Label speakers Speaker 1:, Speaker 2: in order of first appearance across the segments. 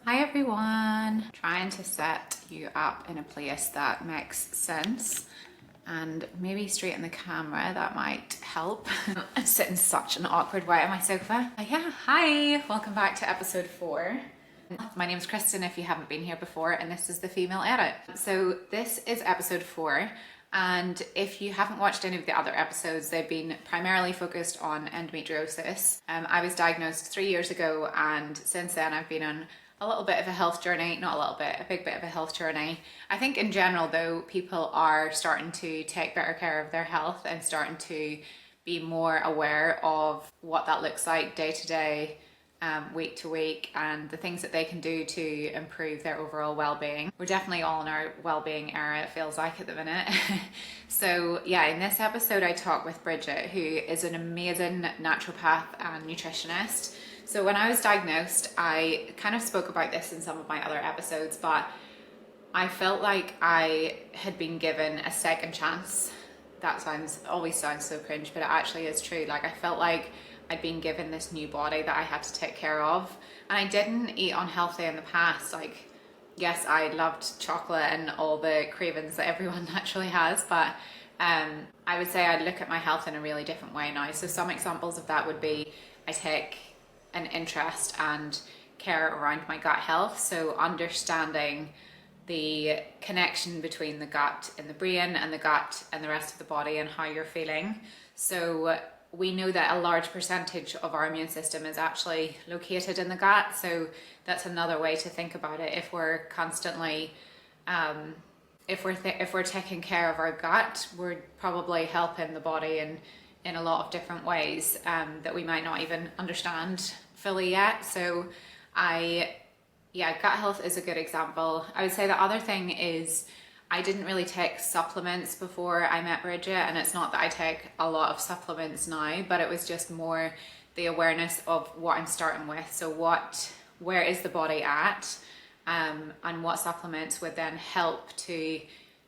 Speaker 1: Hi everyone! Trying to set you up in a place that makes sense and maybe straighten the camera, that might help. I'm sitting such an awkward way on my sofa. Yeah, hi! Welcome back to episode 4. My name is Kristen if you haven't been here before, and this is the female edit. So this is episode 4. And if you haven't watched any of the other episodes, they've been primarily focused on endometriosis. I was diagnosed 3 years ago, and since then I've been on a little bit of a health journey, not a little bit, a big bit of a health journey. I think in general though, people are starting to take better care of their health and starting to be more aware of what that looks like day to day, week to week, and the things that they can do to improve their overall well-being. We're definitely all in our well-being era, it feels like, at the minute. So yeah, in this episode I talk with Bridget, who is an amazing naturopath and nutritionist. So when I was diagnosed, I kind of spoke about this in some of my other episodes, but I felt like I had been given a second chance. That always sounds so cringe, but it actually is true. Like, I felt like I'd been given this new body that I had to take care of. And I didn't eat unhealthy in the past. Like, yes, I loved chocolate and all the cravings that everyone naturally has, but I would say I look at my health in a really different way now. So some examples of that would be I take an interest and care around my gut health. So understanding the connection between the gut and the brain and the gut and the rest of the body and how you're feeling. So we know that a large percentage of our immune system is actually located in the gut. So that's another way to think about it. If we're constantly, if we're taking care of our gut, we're probably helping the body in a lot of different ways that we might not even understand fully yet. So gut health is a good example. I would say the other thing is I didn't really take supplements before I met Bridget, and it's not that I take a lot of supplements now, but it was just more the awareness of what I'm starting with. So where is the body at, and what supplements would then help to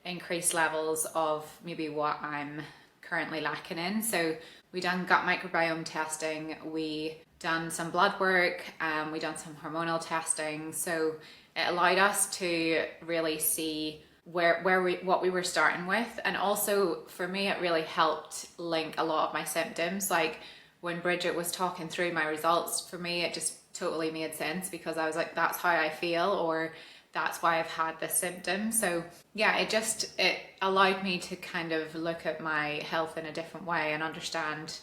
Speaker 1: increase levels of maybe what I'm currently lacking in. So we done gut microbiome testing, we done some blood work, we done some hormonal testing. So it allowed us to really see what we were starting with. And also for me, it really helped link a lot of my symptoms. Like when Bridget was talking through my results, for me, it just totally made sense, because I was like, that's how I feel, or that's why I've had this symptom. So yeah, it allowed me to kind of look at my health in a different way and understand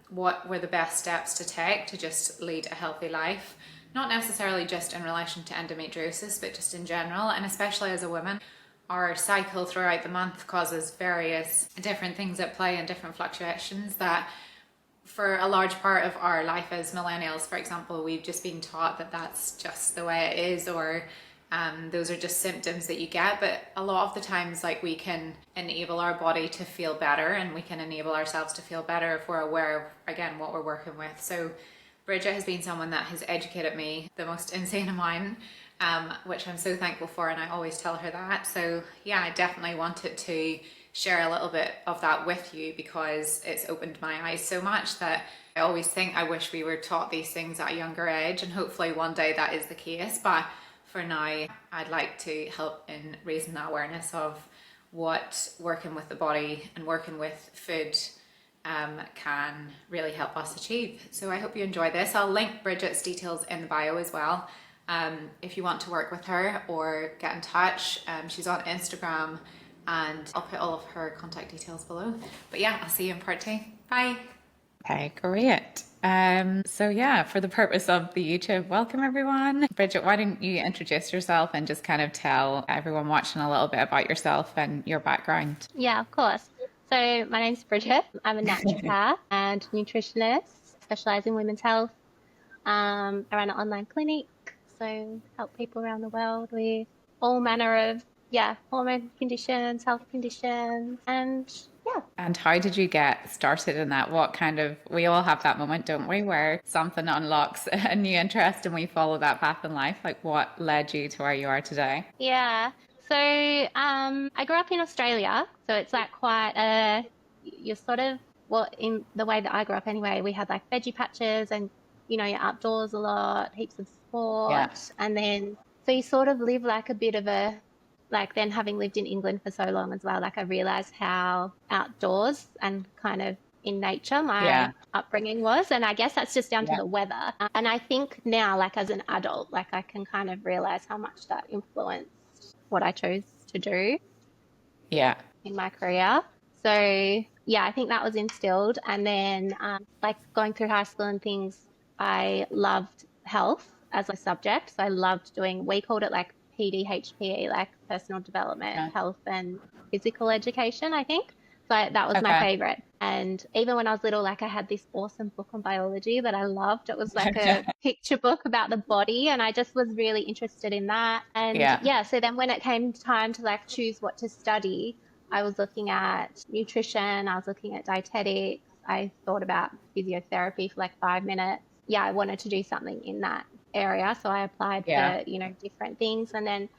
Speaker 1: what were the best steps to take to just lead a healthy life. Not necessarily just in relation to endometriosis, but just in general. And especially as a woman, our cycle throughout the month causes various different things at play and different fluctuations that for a large part of our life as millennials, for example, we've just been taught that that's just the way it is, or those are just symptoms that you get. But a lot of the times, like, we can enable our body to feel better, and we can enable ourselves to feel better if we're aware of, again, what we're working with. So Bridget has been someone that has educated me the most insane amount, which I'm so thankful for, and I always tell her that. So yeah, I definitely wanted to share a little bit of that with you, because it's opened my eyes so much that I always think I wish we were taught these things at a younger age, and hopefully one day that is the case. But for now, I'd like to help in raising the awareness of what working with the body and working with food can really help us achieve. So I hope you enjoy this. I'll link Bridget's details in the bio as well. If you want to work with her or get in touch, she's on Instagram, and I'll put all of her contact details below. But yeah, I'll see you in part 2. Bye. Okay, great. So yeah, for the purpose of the YouTube, welcome everyone. Bridget, why don't you introduce yourself and just kind of tell everyone watching a little bit about yourself and your background?
Speaker 2: Yeah, of course. So my name's Bridget. I'm a naturopath and nutritionist, specialise in women's health. I run an online clinic, so help people around the world with all manner of hormone conditions, health conditions, and yeah.
Speaker 1: And how did you get started in that? We all have that moment, don't we, where something unlocks a new interest and we follow that path in life. Like, what led you to where you are today?
Speaker 2: Yeah. So I grew up in Australia, so it's like quite you're sort of, well, in the way that I grew up anyway, we had like veggie patches and, you're outdoors a lot, heaps of sport.
Speaker 1: Yeah.
Speaker 2: And then, so you sort of live like a bit of a, like then having lived in England for so long as well, like I realized how outdoors and kind of in nature
Speaker 1: Yeah.
Speaker 2: my upbringing was. And I guess that's just down to
Speaker 1: Yeah.
Speaker 2: the weather. And I think now, like as an adult, like I can kind of realize how much that influenced what I chose to do
Speaker 1: Yeah.
Speaker 2: in my career. So yeah, I think that was instilled. And then like going through high school and things, I loved health as a subject. So I loved doing, we called it like PDHPE, like personal development,
Speaker 1: Okay.
Speaker 2: health and physical education, I think. So that was my
Speaker 1: Okay.
Speaker 2: favorite. And even when I was little, like I had this awesome book on biology that I loved. It was like a picture book about the body, and I just was really interested in that. And
Speaker 1: Yeah.
Speaker 2: yeah, so then when it came time to like choose what to study, I was looking at nutrition, I was looking at dietetics, I thought about physiotherapy for like 5 minutes. Yeah, I wanted to do something in that area. So I applied
Speaker 1: Yeah.
Speaker 2: for, different things. And then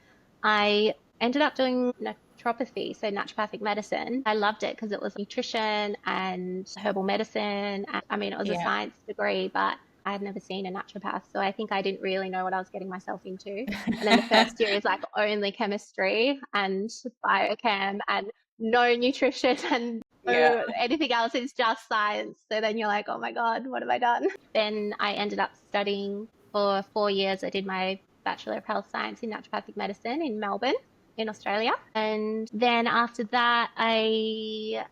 Speaker 2: I ended up doing naturopathy, so naturopathic medicine. I loved it because it was nutrition and herbal medicine. I mean, it was a
Speaker 1: Yeah.
Speaker 2: science degree, but I had never seen a naturopath. So I think I didn't really know what I was getting myself into. And then the first year is like only chemistry and biochem and no nutrition and
Speaker 1: Yeah.
Speaker 2: no anything else. It's just science. So then you're like, oh my God, what have I done? Then I ended up studying for 4 years. I did my Bachelor of Health Science in naturopathic medicine in Melbourne, in Australia. And then after that, I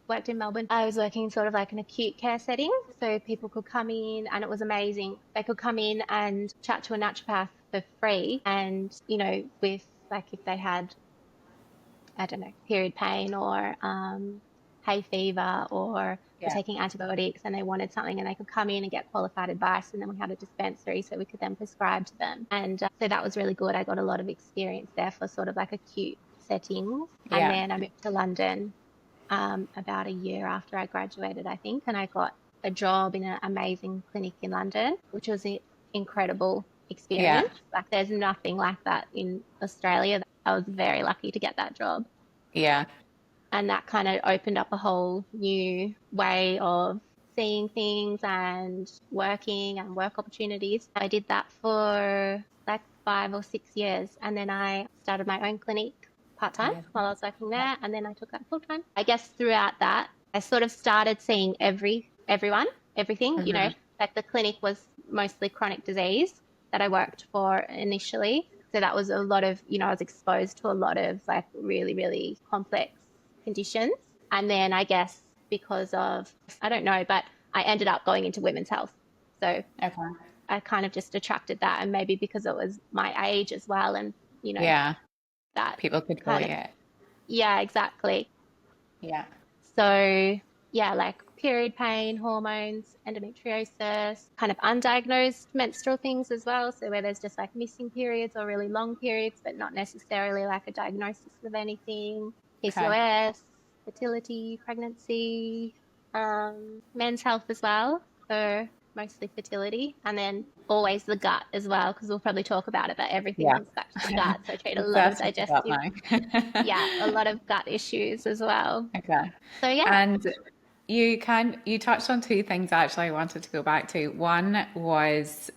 Speaker 2: worked in Melbourne. I was working sort of like an acute care setting. So people could come in and it was amazing. They could come in and chat to a naturopath for free. And, with like if they had, I don't know, period pain or hay fever or were
Speaker 1: Yeah.
Speaker 2: taking antibiotics and they wanted something and they could come in and get qualified advice. And then we had a dispensary so we could then prescribe to them. And so that was really good. I got a lot of experience there for sort of like acute settings. And
Speaker 1: Yeah.
Speaker 2: then I moved to London about a year after I graduated, I think, and I got a job in an amazing clinic in London, which was an incredible
Speaker 1: Yeah.
Speaker 2: experience. Like, there's nothing like that in Australia. I was very lucky to get that job.
Speaker 1: Yeah.
Speaker 2: And that kind of opened up a whole new way of seeing things and working and work opportunities. I did that for like 5 or 6 years. And then I started my own clinic part time
Speaker 1: Amazing.
Speaker 2: while I was working there. And then I took that full time. I guess throughout that, I sort of started seeing everyone, everything,
Speaker 1: Hmm.
Speaker 2: like the clinic was mostly chronic disease that I worked for initially. So that was a lot of, I was exposed to a lot of like really, really complex conditions. And then I guess because of, I don't know, but I ended up going into women's health. So
Speaker 1: Okay.
Speaker 2: I kind of just attracted that. And maybe because it was my age as well. And,
Speaker 1: Yeah.
Speaker 2: that
Speaker 1: People could
Speaker 2: kind of,
Speaker 1: relate.
Speaker 2: yeah, exactly.
Speaker 1: Yeah.
Speaker 2: So, yeah, like period pain, hormones, endometriosis, kind of undiagnosed menstrual things as well. So, where there's just like missing periods or really long periods, but not necessarily like a diagnosis of anything,
Speaker 1: Okay.
Speaker 2: PCOS, fertility, pregnancy, men's health as well. So, mostly fertility. And then always the gut as well, because we'll probably talk about it, but everything
Speaker 1: Yeah.
Speaker 2: comes back to the gut. So, I treat a lot of
Speaker 1: Obsessed with that
Speaker 2: digestive,
Speaker 1: now.
Speaker 2: yeah, a lot of gut issues as well.
Speaker 1: Okay.
Speaker 2: So, yeah.
Speaker 1: And you touched on two things actually I wanted to go back to. One was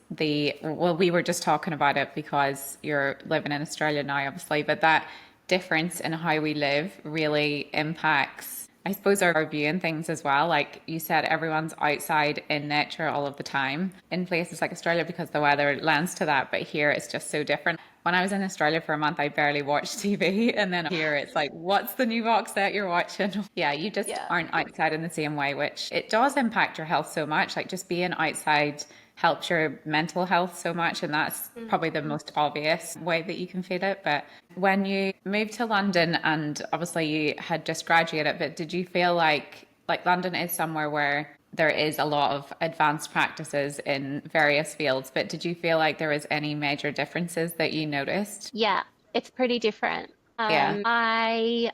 Speaker 1: well, we were just talking about it because you're living in Australia now, obviously, but that difference in how we live really impacts, I suppose, our view and things as well. Like you said, everyone's outside in nature all of the time in places like Australia because the weather lends to that, but here it's just so different. When I was in Australia for a month, I barely watched TV. And then here it's like, what's the new box set you're watching? Yeah, you just
Speaker 2: Yeah.
Speaker 1: aren't outside in the same way, which it does impact your health so much. Like just being outside helps your mental health so much. And that's
Speaker 2: Mm.
Speaker 1: probably the most obvious way that you can feel it. But when you moved to London and obviously you had just graduated, but did you feel like London is somewhere where there is a lot of advanced practices in various fields, but did you feel like there was any major differences that you noticed?
Speaker 2: Yeah, it's pretty different.
Speaker 1: Yeah.
Speaker 2: I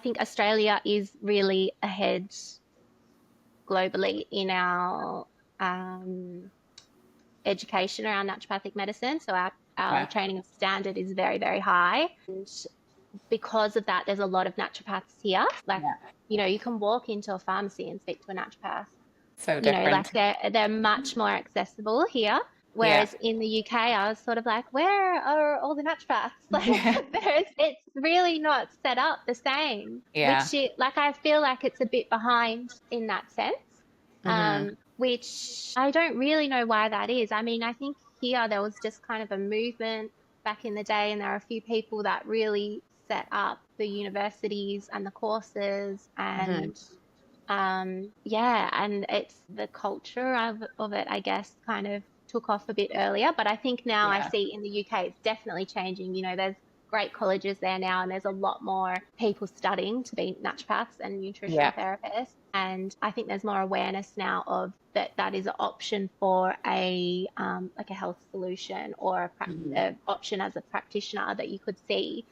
Speaker 2: think Australia is really ahead globally in our um, education around naturopathic medicine. So our
Speaker 1: Okay.
Speaker 2: training of standard is very, very high. And because of that, there's a lot of naturopaths here. Like,
Speaker 1: Yeah.
Speaker 2: you can walk into a pharmacy and speak to a naturopath.
Speaker 1: So different.
Speaker 2: Like they're much more accessible here.
Speaker 1: Yeah.
Speaker 2: Whereas in the UK, I was sort of like, where are all the naturopaths? Like,
Speaker 1: Yeah.
Speaker 2: it's really not set up the same,
Speaker 1: Yeah.
Speaker 2: like, I feel like it's a bit behind in that sense,
Speaker 1: Hmm.
Speaker 2: which I don't really know why that is. I mean, I think here there was just kind of a movement back in the day, and there are a few people that really set up the universities and the courses
Speaker 1: Hmm.
Speaker 2: and yeah, and it's the culture of it, I guess, kind of took off a bit earlier. But I think now I
Speaker 1: Yeah.
Speaker 2: see in the UK it's definitely changing. You know, there's great colleges there now, and there's a lot more people studying to be naturopaths and nutritional
Speaker 1: Yeah.
Speaker 2: therapists. And I think there's more awareness now of that is an option for a like a health solution or
Speaker 1: Hmm.
Speaker 2: a option as a practitioner that you could see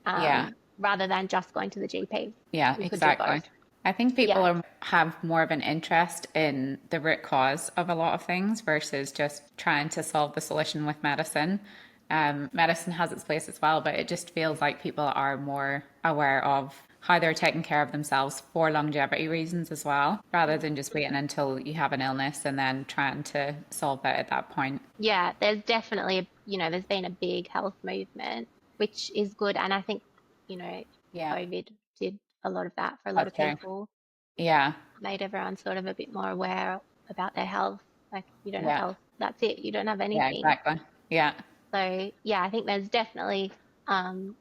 Speaker 1: Yeah.
Speaker 2: rather than just going to the GP.
Speaker 1: Yeah,
Speaker 2: You could do
Speaker 1: exactly.
Speaker 2: both.
Speaker 1: I think people
Speaker 2: Yeah.
Speaker 1: have more of an interest in the root cause of a lot of things versus just trying to solve the solution with medicine. Medicine has its place as well, but it just feels like people are more aware of how they're taking care of themselves for longevity reasons as well, rather than just waiting until you have an illness and then trying to solve it at that point.
Speaker 2: Yeah, there's definitely, there's been a big health movement, which is good. And I think, you know,
Speaker 1: Yeah,
Speaker 2: COVID did a lot of that for a lot
Speaker 1: that's
Speaker 2: of
Speaker 1: true.
Speaker 2: people,
Speaker 1: Yeah,
Speaker 2: made everyone sort of a bit more aware about their health. Like, if you don't have
Speaker 1: yeah,
Speaker 2: health, that's it. You don't have
Speaker 1: yeah,
Speaker 2: anything.
Speaker 1: exactly. Yeah,
Speaker 2: So, yeah, I think there's definitely um,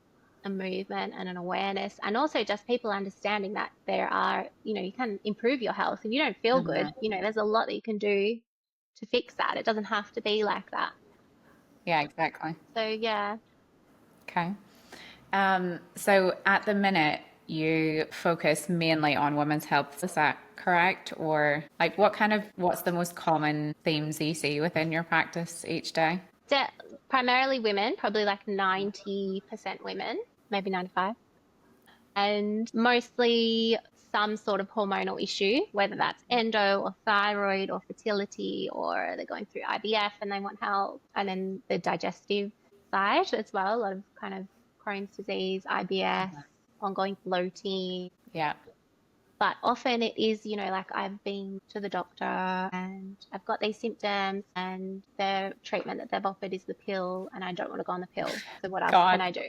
Speaker 2: a movement and an awareness, and also just people understanding that there are, you can improve your health if you don't feel good.
Speaker 1: hmm,
Speaker 2: There's a lot that you can do to fix that. It doesn't have to be like that.
Speaker 1: yeah, exactly.
Speaker 2: So, yeah.
Speaker 1: Okay. So at the minute, you focus mainly on women's health. Is that correct? Or like what's the most common themes you see within your practice each day?
Speaker 2: De- Primarily women, probably like 90% women, maybe 95, and mostly some sort of hormonal issue, whether that's endo or thyroid or fertility, or they're going through IVF and they want help. And then the digestive side as well, a lot of kind of Crohn's disease, IBS, ongoing bloating.
Speaker 1: Yeah.
Speaker 2: But often it is, like I've been to the doctor and I've got these symptoms, and the treatment that they've offered is the pill, and I don't want to go on the pill. So what else can
Speaker 1: God.
Speaker 2: I do?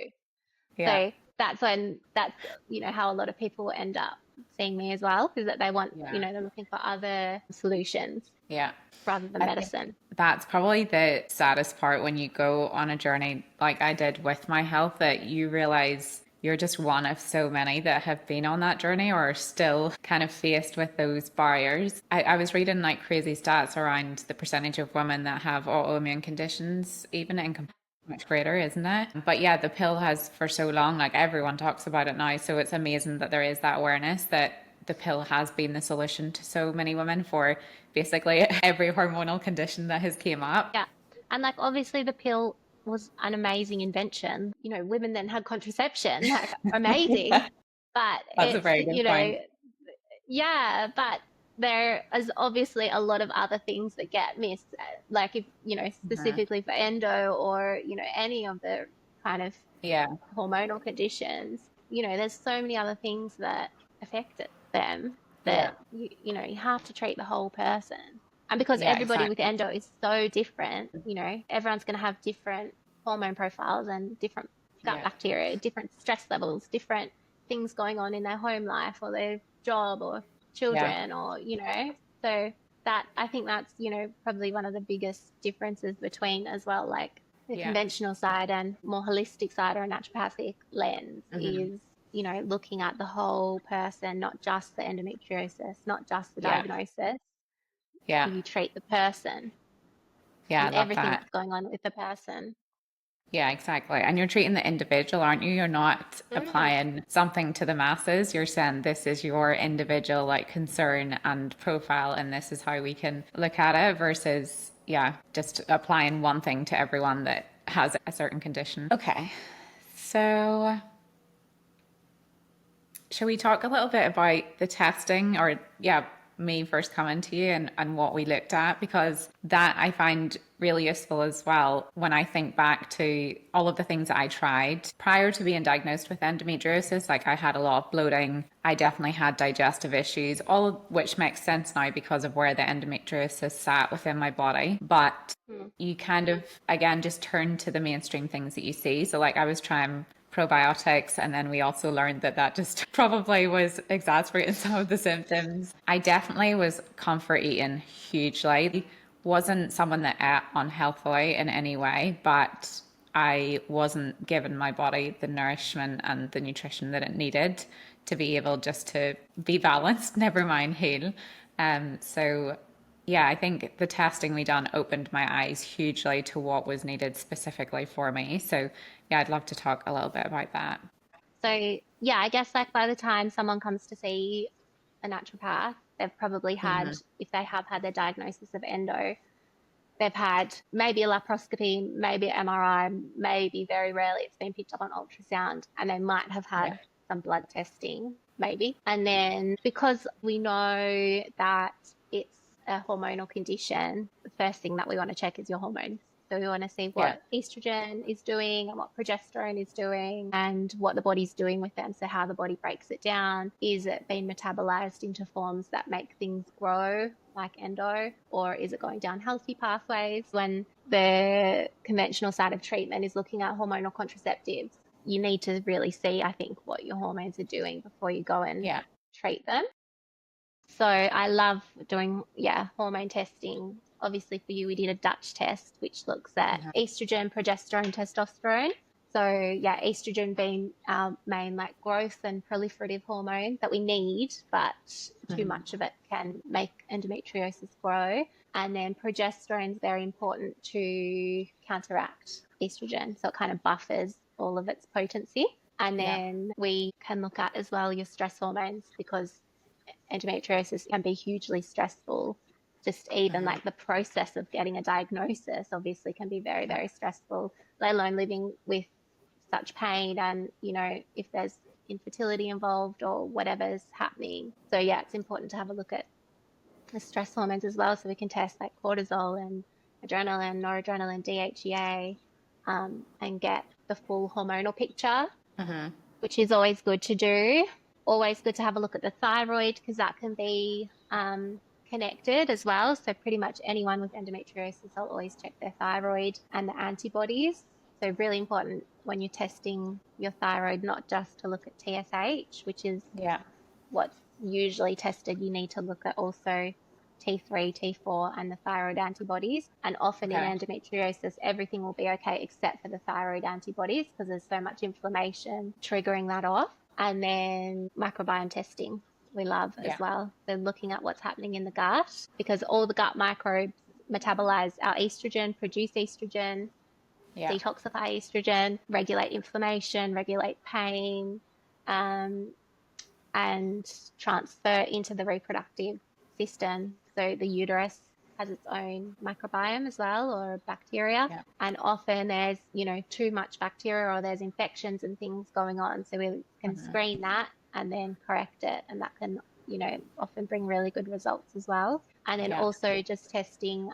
Speaker 1: Yeah.
Speaker 2: So that's how a lot of people end up seeing me as well, is that they want,
Speaker 1: Yeah.
Speaker 2: they're looking for other solutions
Speaker 1: Yeah.
Speaker 2: rather than
Speaker 1: I think
Speaker 2: medicine.
Speaker 1: that's probably the saddest part when you go on a journey like I did with my health, that you realize you're just one of so many that have been on that journey or are still kind of faced with those barriers. I was reading like crazy stats around the percentage of women that have autoimmune conditions, even in much greater, isn't it? But yeah, the pill has for so long, like everyone talks about it now. So it's amazing that there is that awareness that the pill has been the solution to so many women for basically every hormonal condition that has came up.
Speaker 2: Yeah. And like obviously the pill was an amazing invention. Women then had contraception, like amazing.
Speaker 1: Yeah,
Speaker 2: But
Speaker 1: that's a
Speaker 2: it's,
Speaker 1: very good point.
Speaker 2: yeah, but there is obviously a lot of other things that get missed. Like if,
Speaker 1: Mhm.
Speaker 2: specifically for endo or, any of the kind of
Speaker 1: Yeah,
Speaker 2: hormonal conditions, there's so many other things that affect them
Speaker 1: yeah,
Speaker 2: that you have to treat the whole person. And because
Speaker 1: yeah,
Speaker 2: everybody with
Speaker 1: exactly.
Speaker 2: endo is so different, everyone's going to have different hormone profiles and different gut
Speaker 1: Yeah,
Speaker 2: bacteria, different stress levels, different things going on in their home life or their job or
Speaker 1: yeah,
Speaker 2: children or, so that I think that's, probably one of the biggest differences between as well, like the
Speaker 1: yeah,
Speaker 2: conventional side and more holistic side or a naturopathic lens
Speaker 1: hmm,
Speaker 2: is, looking at the whole person, not just the endometriosis, not just the
Speaker 1: yeah,
Speaker 2: diagnosis.
Speaker 1: yeah,
Speaker 2: You treat the person
Speaker 1: yeah. I
Speaker 2: and
Speaker 1: love
Speaker 2: everything
Speaker 1: that.
Speaker 2: that's going on with the person.
Speaker 1: Yeah, exactly. And you're treating the individual, aren't you? You're not
Speaker 2: Mm.
Speaker 1: applying something to the masses. You're saying this is your individual like concern and profile, and this is how we can look at it versus, yeah, just applying one thing to everyone that has a certain condition. Okay. So, shall we talk a little bit about the testing or, yeah, me first coming to you and what we looked at, because that I find really useful as well when I think back to all of the things that I tried prior to being diagnosed with endometriosis. Like I had a lot of bloating, I definitely had digestive issues, all of which makes sense now because of where the endometriosis sat within my body. But you kind of, again, just turn to the mainstream things that you see. So like I was trying probiotics, and then we also learned that that just probably was exacerbating some of the symptoms. I definitely was comfort eating hugely. Wasn't someone that ate unhealthily in any way, but I wasn't giving my body the nourishment and the nutrition that it needed to be able just to be balanced, never mind heal. So yeah, I think the testing we done opened my eyes hugely to what was needed specifically for me. So yeah, I'd love to talk a little bit about that.
Speaker 2: So yeah, I guess like by the time someone comes to see a naturopath, they've probably had, if they have had their diagnosis of endo, they've had maybe a laparoscopy, maybe MRI, maybe very rarely it's been picked up on ultrasound, and they might have had some blood testing, maybe. And then because we know that it's a hormonal condition, the first thing that we want to check is your hormones. So we want to see what estrogen is doing and what progesterone is doing and what the body's doing with them. So how the body breaks it down. Is it being metabolized into forms that make things grow like endo, or is it going down healthy pathways? When the conventional side of treatment is looking at hormonal contraceptives, you need to really see, I think, what your hormones are doing before you go and treat them. So I love doing, hormone testing. Obviously for you, we did a Dutch test, which looks at estrogen, progesterone, testosterone. So estrogen being our main like growth and proliferative hormone that we need, but too much of it can make endometriosis grow. And then progesterone is very important to counteract estrogen. So it kind of buffers all of its potency. And then we can look at as well your stress hormones, because endometriosis can be hugely stressful. Just even like the process of getting a diagnosis obviously can be very, very stressful, let alone living with such pain and, if there's infertility involved or whatever's happening. So it's important to have a look at the stress hormones as well, so we can test like cortisol and adrenaline, noradrenaline, DHEA, and get the full hormonal picture, which is always good to do. Always good to have a look at the thyroid, because that can be connected as well. So pretty much anyone with endometriosis, I'll always check their thyroid and the antibodies. So really important when you're testing your thyroid, not just to look at TSH, which is what's usually tested. You need to look at also T3, T4 and the thyroid antibodies. And often in endometriosis, everything will be okay except for the thyroid antibodies, because there's so much inflammation triggering that off. And then microbiome testing we love as well. So looking at what's happening in the gut, because all the gut microbes metabolize our estrogen, produce estrogen, detoxify estrogen, regulate inflammation, regulate pain, and transfer into the reproductive system. So the uterus has its own microbiome as well, or bacteria. And often there's, too much bacteria, or there's infections and things going on. So we can screen that and then correct it. And that can, often bring really good results as well. And then also just testing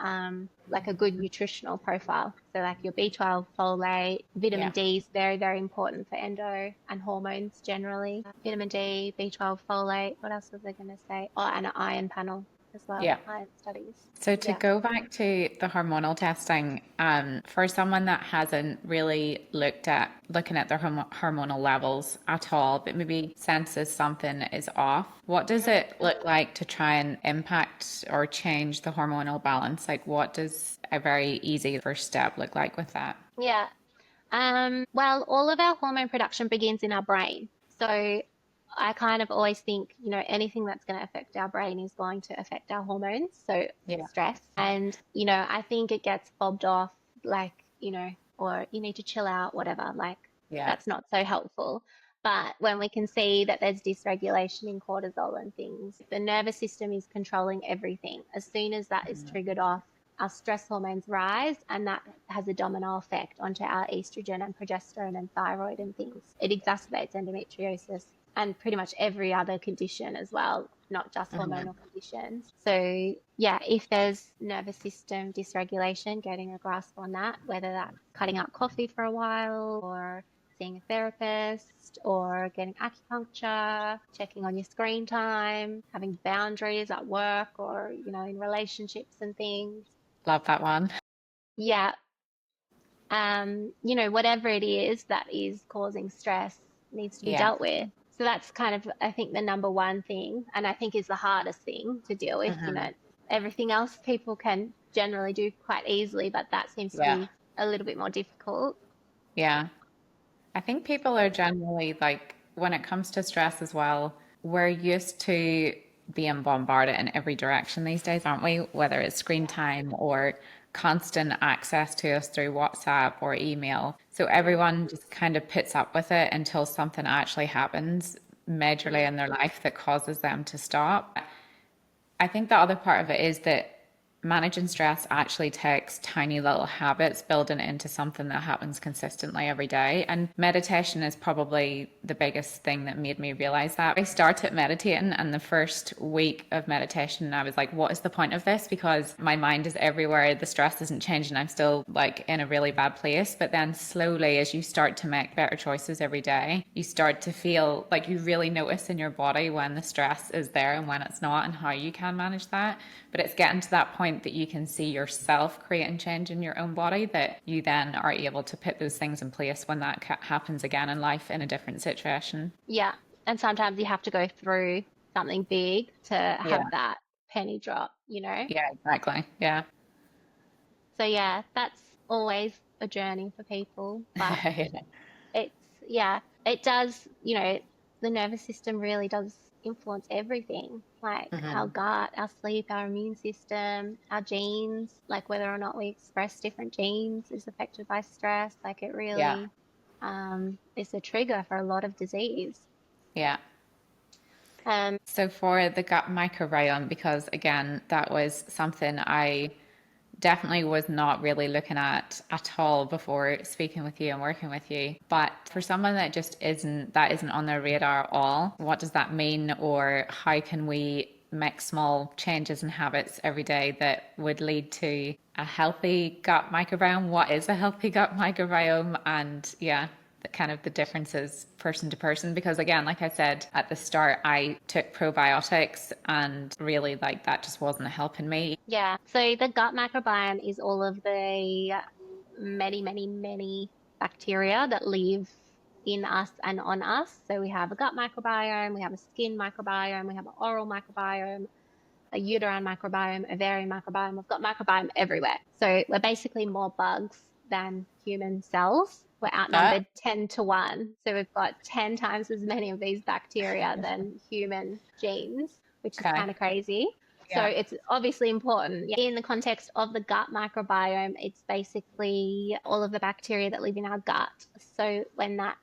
Speaker 2: like a good nutritional profile. So like your B12, folate, vitamin D is very, very important for endo and hormones generally. Vitamin D, B12, folate. What else was I going to say? Oh, and an iron panel as well. Iron studies.
Speaker 1: So to go back to the hormonal testing, for someone that hasn't really looking at their hormonal levels at all, but maybe senses something is off, what does it look like to try and impact or change the hormonal balance? Like what does a very easy first step look like with that?
Speaker 2: Yeah. Well, all of our hormone production begins in our brain. So I kind of always think, anything that's going to affect our brain is going to affect our hormones. So stress. And, I think it gets fobbed off like, or you need to chill out, whatever. Like that's not so helpful. But when we can see that there's dysregulation in cortisol and things, the nervous system is controlling everything. As soon as that is triggered off, our stress hormones rise, and that has a domino effect onto our estrogen and progesterone and thyroid and things. It exacerbates endometriosis and pretty much every other condition as well, not just
Speaker 1: Mhm.
Speaker 2: hormonal conditions. So yeah, if there's nervous system dysregulation, getting a grasp on that, whether that's cutting out coffee for a while or seeing a therapist or getting acupuncture, checking on your screen time, having boundaries at work or, in relationships and things.
Speaker 1: Love that one.
Speaker 2: Yeah, whatever it is that is causing stress needs to be
Speaker 1: Yeah.
Speaker 2: dealt with. So that's kind of, I think, the number one thing, and I think is the hardest thing to deal with.
Speaker 1: Hmm.
Speaker 2: Everything else people can generally do quite easily, but that seems to
Speaker 1: Yeah.
Speaker 2: be a little bit more difficult.
Speaker 1: Yeah. I think people are generally like, when it comes to stress as well, we're used to being bombarded in every direction these days, aren't we? Whether it's screen time or constant access to us through WhatsApp or email. So everyone just kind of puts up with it until something actually happens majorly in their life that causes them to stop. I think the other part of it is that managing stress actually takes tiny little habits, building it into something that happens consistently every day. And meditation is probably the biggest thing that made me realize that. I started meditating, and the first week of meditation, I was like, what is the point of this? Because my mind is everywhere, the stress isn't changing, I'm still like in a really bad place. But then slowly, as you start to make better choices every day, you start to feel like you really notice in your body when the stress is there and when it's not, and how you can manage that. But it's getting to that point that you can see yourself creating change in your own body, that you then are able to put those things in place when that happens again in life in a different situation.
Speaker 2: Yeah. And sometimes you have to go through something big to
Speaker 1: Yeah.
Speaker 2: have that penny drop.
Speaker 1: Yeah, exactly. Yeah.
Speaker 2: So yeah, that's always a journey for people, but it's, yeah, it does, the nervous system really does influence everything, like our
Speaker 1: Hmm.
Speaker 2: gut, our sleep, our immune system, our genes, like whether or not we express different genes is affected by stress. Like it
Speaker 1: Yeah.
Speaker 2: really is a trigger for a lot of disease.
Speaker 1: Yeah.
Speaker 2: Um,
Speaker 1: So for the gut microbiome, because again, that was something I definitely was not really looking at all before speaking with you and working with you. But for someone that just isn't on their radar at all, what does that mean? Or how can we make small changes in habits every day that would lead to a healthy gut microbiome? What is a healthy gut microbiome? And yeah, the kind of the differences person to person, because again, like I said at the start, I took probiotics and really like that just wasn't helping me.
Speaker 2: yeah, so the gut microbiome is all of the many, many, many bacteria that live in us and on us. So we have a gut microbiome, we have a skin microbiome, we have an oral microbiome, a uterine microbiome, ovarian microbiome. We've got microbiome everywhere. So we're basically more bugs than human cells. We're
Speaker 1: That
Speaker 2: outnumbered 10 to 1. So we've got 10 times as many of these bacteria than human genes, which is
Speaker 1: okay.
Speaker 2: kind of crazy. So
Speaker 1: Yeah.
Speaker 2: it's obviously important. In the context of the gut microbiome, it's basically all of the bacteria that live in our gut. So when that's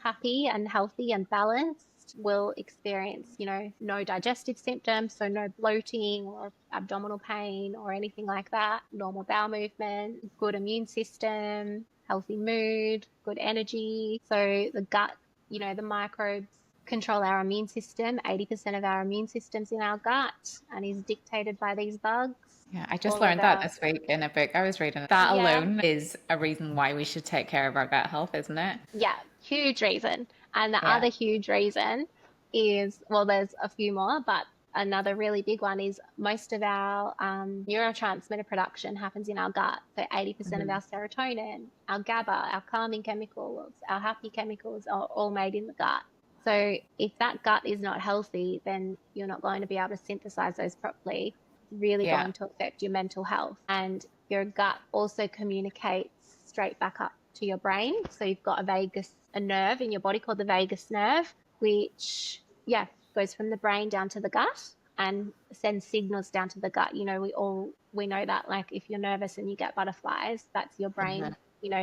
Speaker 2: happy and healthy and balanced, will experience, no digestive symptoms, so no bloating or abdominal pain or anything like that, normal bowel movement, good immune system, healthy mood, good energy. So the gut, the microbes control our immune system. 80% of our immune system's in our gut and is dictated by these bugs.
Speaker 1: Yeah, I just
Speaker 2: All of
Speaker 1: learned that
Speaker 2: our,
Speaker 1: this week in a book I was reading. That
Speaker 2: yeah,
Speaker 1: alone is a reason why we should take care of our gut health, isn't it?
Speaker 2: yeah, huge reason. And the
Speaker 1: Yeah.
Speaker 2: other huge reason is, well, there's a few more, but another really big one is most of our neurotransmitter production happens in our gut. So 80% of
Speaker 1: Hmm.
Speaker 2: our serotonin, our GABA, our calming chemicals, our happy chemicals are all made in the gut. So if that gut is not healthy, then you're not going to be able to synthesize those properly. It's really
Speaker 1: Yeah.
Speaker 2: going to affect your mental health. And your gut also communicates straight back up to your brain. So you've got a nerve in your body called the vagus nerve, which, yeah, goes from the brain down to the gut and sends signals down to the gut. We know that, like, if you're nervous and you get butterflies, that's your
Speaker 1: Hmm.
Speaker 2: brain,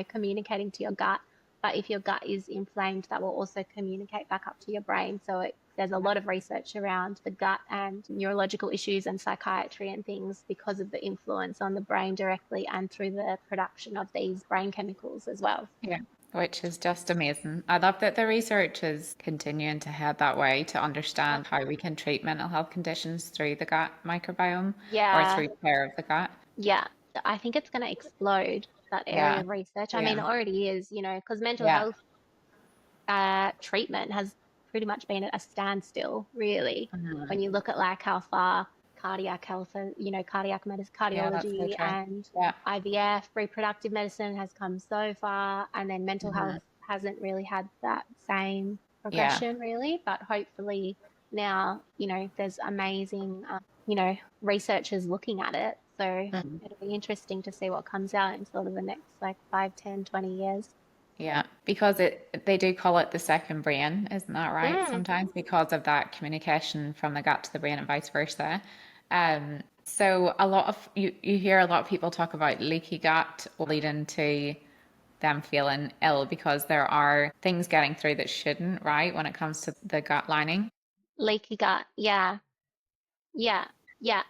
Speaker 2: communicating to your gut. But if your gut is inflamed, that will also communicate back up to your brain. So it there's a lot of research around the gut and neurological issues and psychiatry and things because of the influence on the brain directly and through the production of these brain chemicals as well.
Speaker 1: Yeah, which is just amazing. I love that the research is continuing to head that way to understand how we can treat mental health conditions through the gut microbiome or
Speaker 2: Yeah,
Speaker 1: through care of the gut.
Speaker 2: yeah. I think it's going to explode, that area
Speaker 1: Yeah,
Speaker 2: of research. I mean,
Speaker 1: yeah,
Speaker 2: it already is, you know, because mental
Speaker 1: yeah.
Speaker 2: health treatment has pretty much been at a standstill, really. When
Speaker 1: Mhm.
Speaker 2: you look at like how far cardiac health, you know, cardiac medicine,
Speaker 1: Yeah, that's so
Speaker 2: cardiology,
Speaker 1: true.
Speaker 2: and
Speaker 1: Yeah.
Speaker 2: IVF, reproductive medicine has come so far, and then mental
Speaker 1: Hmm.
Speaker 2: health hasn't really had that same
Speaker 1: Yeah.
Speaker 2: progression, really. But hopefully now, you know, there's amazing, you know, researchers looking at it. So
Speaker 1: Mhm.
Speaker 2: it'll be interesting to see what comes out in sort of the next like 5, 10, 20 years.
Speaker 1: Yeah, because they do call it the second brain, isn't that right?
Speaker 2: Mm.
Speaker 1: Sometimes because of that communication from the gut to the brain and vice versa. So a lot of you hear a lot of people talk about leaky gut leading to them feeling ill because there are things getting through that shouldn't, right, when it comes to the gut lining.
Speaker 2: Leaky gut, yeah. Yeah, yeah.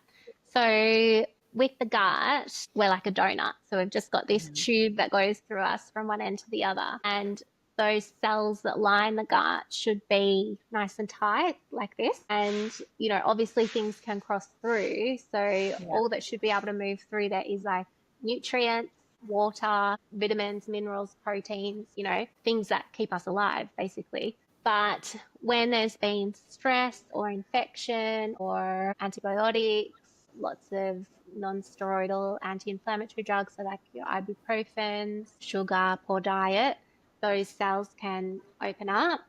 Speaker 2: So with the gut, we're like a donut. So we've just got this
Speaker 1: Mhm.
Speaker 2: tube that goes through us from one end to the other. And those cells that line the gut should be nice and tight like this. And, you know, obviously things can cross through. So
Speaker 1: Yeah.
Speaker 2: all that should be able to move through there is like nutrients, water, vitamins, minerals, proteins, you know, things that keep us alive, basically. But when there's been stress or infection or antibiotics, lots of non-steroidal anti-inflammatory drugs, so like your ibuprofens, sugar, poor diet, those cells can open up,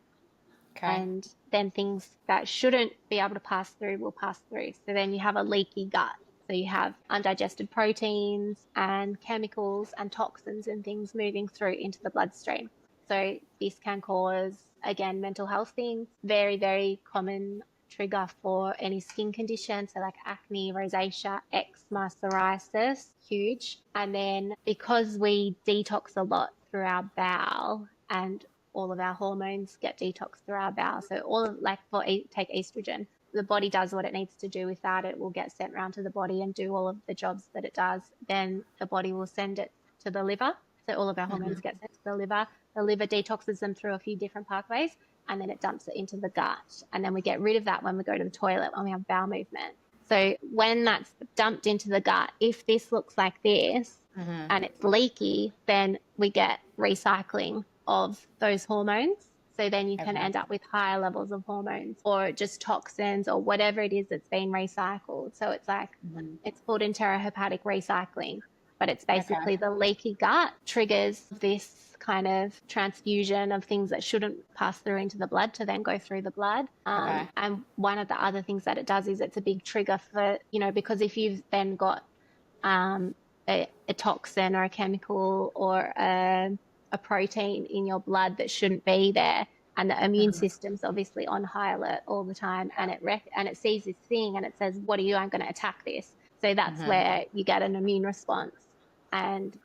Speaker 1: Okay.
Speaker 2: and then things that shouldn't be able to pass through will pass through. So then you have a leaky gut. So you have undigested proteins and chemicals and toxins and things moving through into the bloodstream. So this can cause, again, mental health things. Very, very common trigger for any skin condition. So like acne, rosacea, eczema, psoriasis, huge. And then because we detox a lot through our bowel and all of our hormones get detoxed through our bowel. So all of like take estrogen, the body does what it needs to do with that. It will get sent around to the body and do all of the jobs that it does. Then the body will send it to the liver. So all of our hormones
Speaker 1: Hmm.
Speaker 2: get sent to the liver. The liver detoxes them through a few different pathways, and then it dumps it into the gut. And then we get rid of that when we go to the toilet, when we have bowel movement. So when that's dumped into the gut, if this looks like this
Speaker 1: Hmm.
Speaker 2: and it's leaky, then we get recycling of those hormones. So then you can
Speaker 1: Okay.
Speaker 2: end up with higher levels of hormones or just toxins or whatever it is that's been recycled. So it's like
Speaker 1: Hmm.
Speaker 2: it's called enterohepatic recycling, but it's
Speaker 1: Okay.
Speaker 2: basically the leaky gut triggers this kind of transfusion of things that shouldn't pass through into the blood to then go through the blood.
Speaker 1: Okay.
Speaker 2: And one of the other things that it does is it's a big trigger for, you know, because if you've then got um, a toxin or a chemical or a protein in your blood that shouldn't be there, and the immune
Speaker 1: Mhm.
Speaker 2: system's obviously on high alert all the time, and it sees this thing and it says, what are you, I'm going to attack this. So that's
Speaker 1: Mhm.
Speaker 2: where you get an immune response, and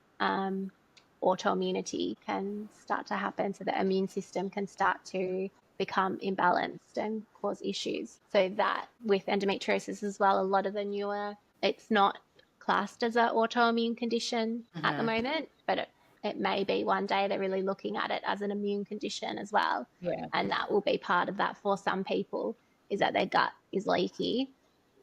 Speaker 2: autoimmunity can start to happen. So the immune system can start to become imbalanced and cause issues. So that with endometriosis as well, a lot of the newer, it's not classed as an autoimmune condition at the
Speaker 1: Mhm.
Speaker 2: moment, but it may be one day. They're really looking at it as an immune condition as well.
Speaker 1: Yeah.
Speaker 2: And that will be part of that for some people, is that their gut is leaky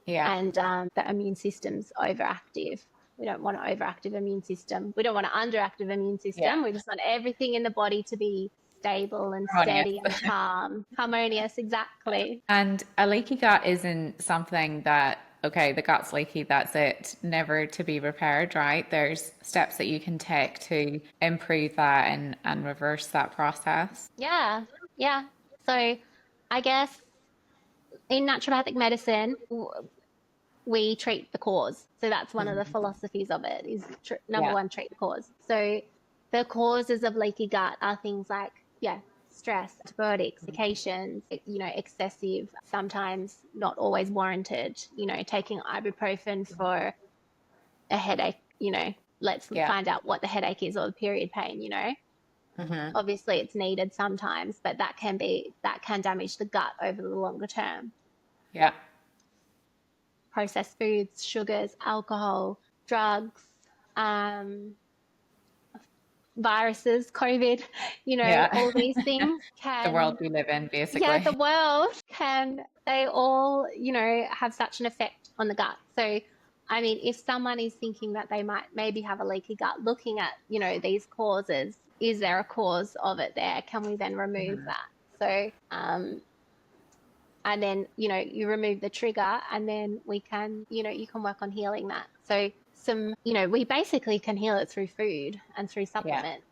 Speaker 1: Yeah.
Speaker 2: and the immune system's overactive. We don't want an overactive immune system. We don't want an underactive immune
Speaker 1: Yeah.
Speaker 2: system. We just want everything in the body to be stable and
Speaker 1: Harmonious.
Speaker 2: steady and calm, harmonious, exactly.
Speaker 1: And a leaky gut isn't something that, okay, the gut's leaky, that's it, never to be repaired, right? There's steps that you can take to improve that and reverse that process.
Speaker 2: Yeah, yeah. So I guess in naturopathic medicine, we treat the cause. So that's one of the
Speaker 1: Mhm.
Speaker 2: philosophies of it is number
Speaker 1: Yeah.
Speaker 2: one, treat the cause. So the causes of leaky gut are things like, yeah, stress, antibiotics, medications, you know, excessive, sometimes not always warranted, you know, taking ibuprofen for a headache, you know, let's
Speaker 1: Yeah.
Speaker 2: find out what the headache is or the period pain, you know.
Speaker 1: Hmm.
Speaker 2: Obviously, it's needed sometimes, but that can damage the gut over the longer term.
Speaker 1: Yeah.
Speaker 2: Processed foods, sugars, alcohol, drugs, um, viruses, COVID,
Speaker 1: Yeah.
Speaker 2: all these things
Speaker 1: The world
Speaker 2: can,
Speaker 1: we live in,
Speaker 2: yeah,
Speaker 1: basically.
Speaker 2: the world can, they all, have such an effect on the gut. So, I mean, if someone is thinking that they might maybe have a leaky gut, looking at, these causes, is there a cause of it there? Can we then remove
Speaker 1: Hmm.
Speaker 2: that? So, and then, you remove the trigger and then we can, you can work on healing that. So we basically can heal it through food and through
Speaker 1: Yeah.
Speaker 2: supplements,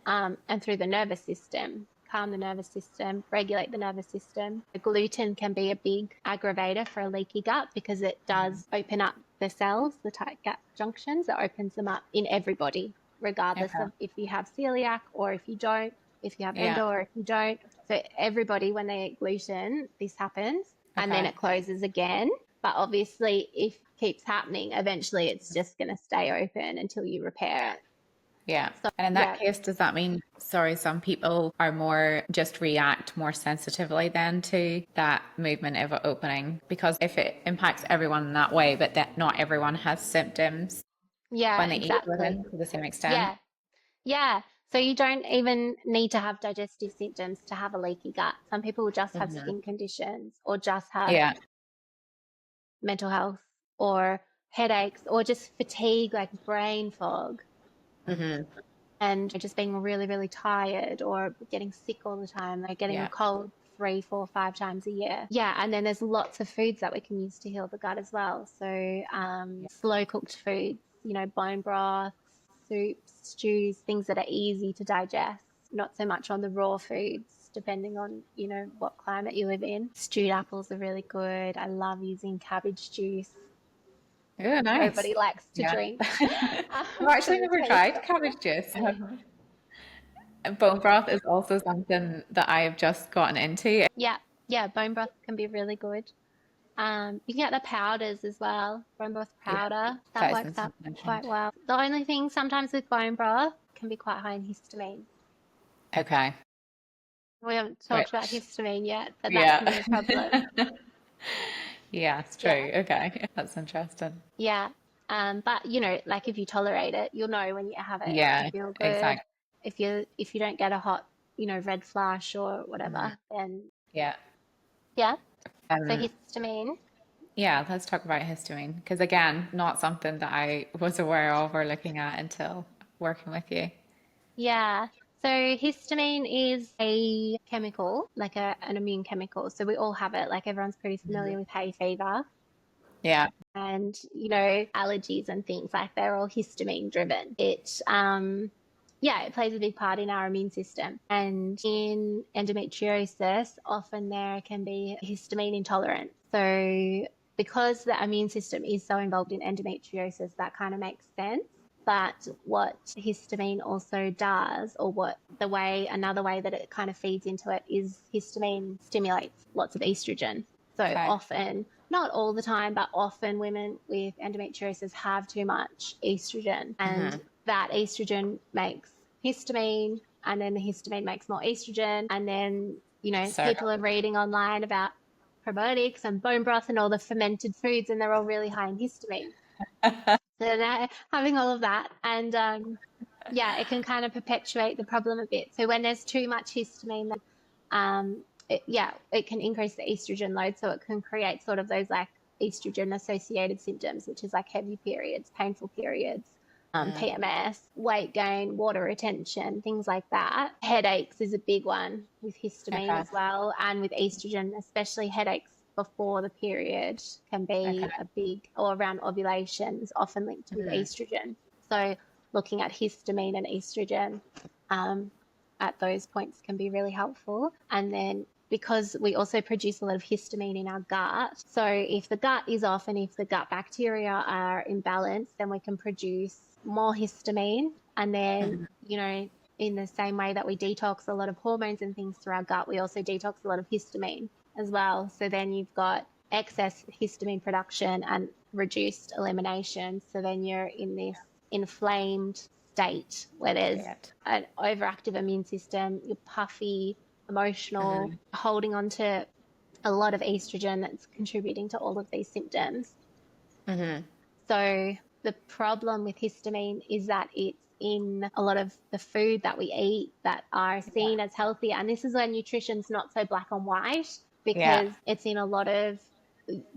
Speaker 2: and through the nervous system, calm the nervous system, regulate the nervous system. The gluten can be a big aggravator for a leaky gut because it
Speaker 1: Mhm.
Speaker 2: does open up the cells, the tight gut junctions. It opens them up in everybody, regardless
Speaker 1: Okay.
Speaker 2: of if you have celiac or if you don't, if you have
Speaker 1: Yeah.
Speaker 2: endo or if you don't. So everybody, when they eat gluten, this happens and then
Speaker 1: Okay.
Speaker 2: it closes again. But obviously, if it keeps happening, eventually it's just going to stay open until you repair it.
Speaker 1: Yeah.
Speaker 2: So
Speaker 1: And in that
Speaker 2: yeah,
Speaker 1: case, does that mean, sorry, some people are more just react more sensitively then to that movement of it opening? Because if it impacts everyone in that way, but that not everyone has symptoms
Speaker 2: yeah,
Speaker 1: when they eat
Speaker 2: exactly.
Speaker 1: gluten to the same extent.
Speaker 2: Yeah, yeah. So you don't even need to have digestive symptoms to have a leaky gut. Some people just have
Speaker 1: Hmm.
Speaker 2: skin conditions or just have
Speaker 1: Yeah.
Speaker 2: mental health or headaches or just fatigue, like brain fog,
Speaker 1: Hmm.
Speaker 2: and just being really, really tired or getting sick all the time, like getting a
Speaker 1: Yeah.
Speaker 2: cold 3, 4, 5 times a year. Yeah, and then there's lots of foods that we can use to heal the gut as well. So slow cooked foods, bone broths, soups, stews, things that are easy to digest, not so much on the raw foods, depending on, what climate you live in. Stewed apples are really good. I love using cabbage juice.
Speaker 1: Oh, nice.
Speaker 2: Everybody likes to
Speaker 1: Yeah.
Speaker 2: drink
Speaker 1: I've
Speaker 2: for
Speaker 1: actually
Speaker 2: the
Speaker 1: never
Speaker 2: taste.
Speaker 1: tried cabbage juice. And bone broth is also something that I have just gotten into.
Speaker 2: Yeah, yeah, bone broth can be really good. You can get the powders as well, bone broth
Speaker 1: Yeah.
Speaker 2: powder. That works
Speaker 1: Thousands
Speaker 2: out
Speaker 1: you
Speaker 2: quite
Speaker 1: mentioned.
Speaker 2: well. The only thing sometimes with bone broth can be quite high in histamine.
Speaker 1: Okay.
Speaker 2: We haven't talked about
Speaker 1: Which,
Speaker 2: histamine yet, but that can
Speaker 1: yeah.
Speaker 2: be a problem.
Speaker 1: Yeah, it's
Speaker 2: Yeah,
Speaker 1: true. Okay. That's interesting.
Speaker 2: yeah. But like if you tolerate it, you'll know when you have it. You
Speaker 1: Yeah,
Speaker 2: feel good.
Speaker 1: exactly.
Speaker 2: If you don't get a hot, red flash or
Speaker 1: Mhm.
Speaker 2: whatever, then
Speaker 1: Yeah.
Speaker 2: yeah. So
Speaker 1: Um,
Speaker 2: histamine.
Speaker 1: yeah, let's talk about histamine because again, not something that I was aware of or looking at until working with you.
Speaker 2: Yeah. So histamine is a chemical, like an immune chemical. So we all have it. Like everyone's pretty
Speaker 1: Mhm.
Speaker 2: familiar with hay fever
Speaker 1: Yeah.
Speaker 2: and, allergies and things like they're all histamine driven. Yeah, it plays a big part in our immune system. And in endometriosis, often there can be histamine intolerance. So because the immune system is so involved in endometriosis, that kind of makes sense. But what histamine also does, or another way that it kind of feeds into it is histamine stimulates lots of estrogen. So
Speaker 1: Okay.
Speaker 2: often, not all the time, but often women with endometriosis have too much estrogen, and
Speaker 1: Hmm.
Speaker 2: that estrogen makes histamine, and then the histamine makes more estrogen, and then,
Speaker 1: So,
Speaker 2: people are reading online about probiotics and bone broth and all the fermented foods, and they're all really high in histamine. So they're having all of that, and yeah, it can kind of perpetuate the problem a bit. So when there's too much histamine, then it can increase the estrogen load, so it can create sort of those like estrogen associated symptoms, which is like heavy periods, painful periods,
Speaker 1: mm,
Speaker 2: PMS, weight gain, water retention, things like that. Headaches is a big one with histamine
Speaker 1: okay.
Speaker 2: as well, and with estrogen, especially headaches before the period can
Speaker 1: Okay.
Speaker 2: be a big, or around ovulation is often linked with
Speaker 1: Mhm.
Speaker 2: estrogen. So looking at histamine and estrogen um, at those points can be really helpful. And then because we also produce a lot of histamine in our gut. So if the gut is off and if the gut bacteria are imbalanced, then we can produce more histamine. And then,
Speaker 1: Mhm.
Speaker 2: in the same way that we detox a lot of hormones and things through our gut, we also detox a lot of histamine as well. So then you've got excess histamine production and reduced elimination. So then you're in this inflamed state where there's
Speaker 1: Right.
Speaker 2: an overactive immune system, you're puffy, emotional, holding on to a lot of estrogen that's contributing to all of these symptoms. So the problem with histamine is that it's in a lot of the food that we eat that are seen as healthy. And this is where nutrition's not so black and white,
Speaker 1: Yeah.
Speaker 2: because it's in a lot of,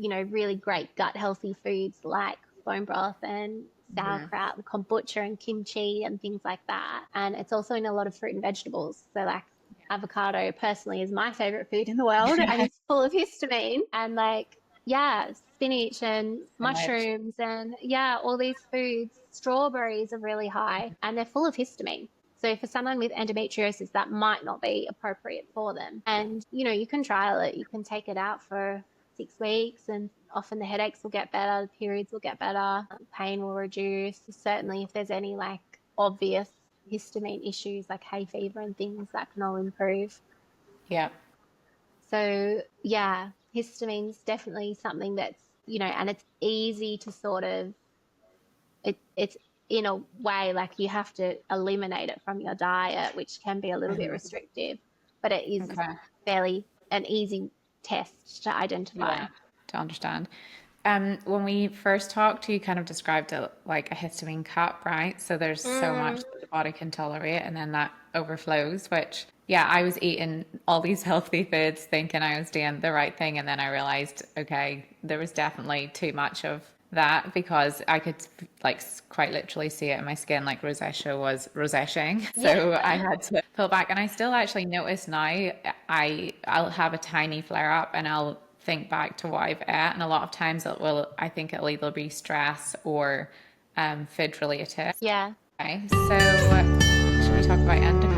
Speaker 2: really great gut healthy foods like bone broth and sauerkraut and kombucha and kimchi and things like that. And it's also in a lot of fruit and vegetables. So like avocado personally is my favorite food in the world, and it's full of histamine. And like, yeah, spinach and
Speaker 1: Spinach.
Speaker 2: mushrooms and all these foods, strawberries are really high and they're full of histamine. So for someone with endometriosis, that might not be appropriate for them. And, you can trial it. You can take it out for 6 weeks and often the headaches will get better, the periods will get better, pain will reduce. Certainly if there's any like obvious histamine issues like hay fever and things, that can all improve.
Speaker 1: Yeah.
Speaker 2: So yeah, histamine is definitely something that's, and it's easy to sort of, it's in a way like you have to eliminate it from your diet, which can be a little bit restrictive, but it is
Speaker 1: Okay.
Speaker 2: fairly an easy test to identify.
Speaker 1: Yeah. To understand. When we first talked, you kind of described it like a histamine cup, right? So there's so much that the body can tolerate, and then that overflows, which, yeah, I was eating all these healthy foods thinking I was doing the right thing. And then I realized, okay, there was definitely too much of that, because I could like quite literally see it in my skin, like rosacea was rosaceaing. So I had to pull back. And I still actually notice now I'll have a tiny flare up and I'll think back to what I've ate, and a lot of times I think it'll either be stress or food related.
Speaker 2: Yeah.
Speaker 1: Okay, so should we talk about endocrine?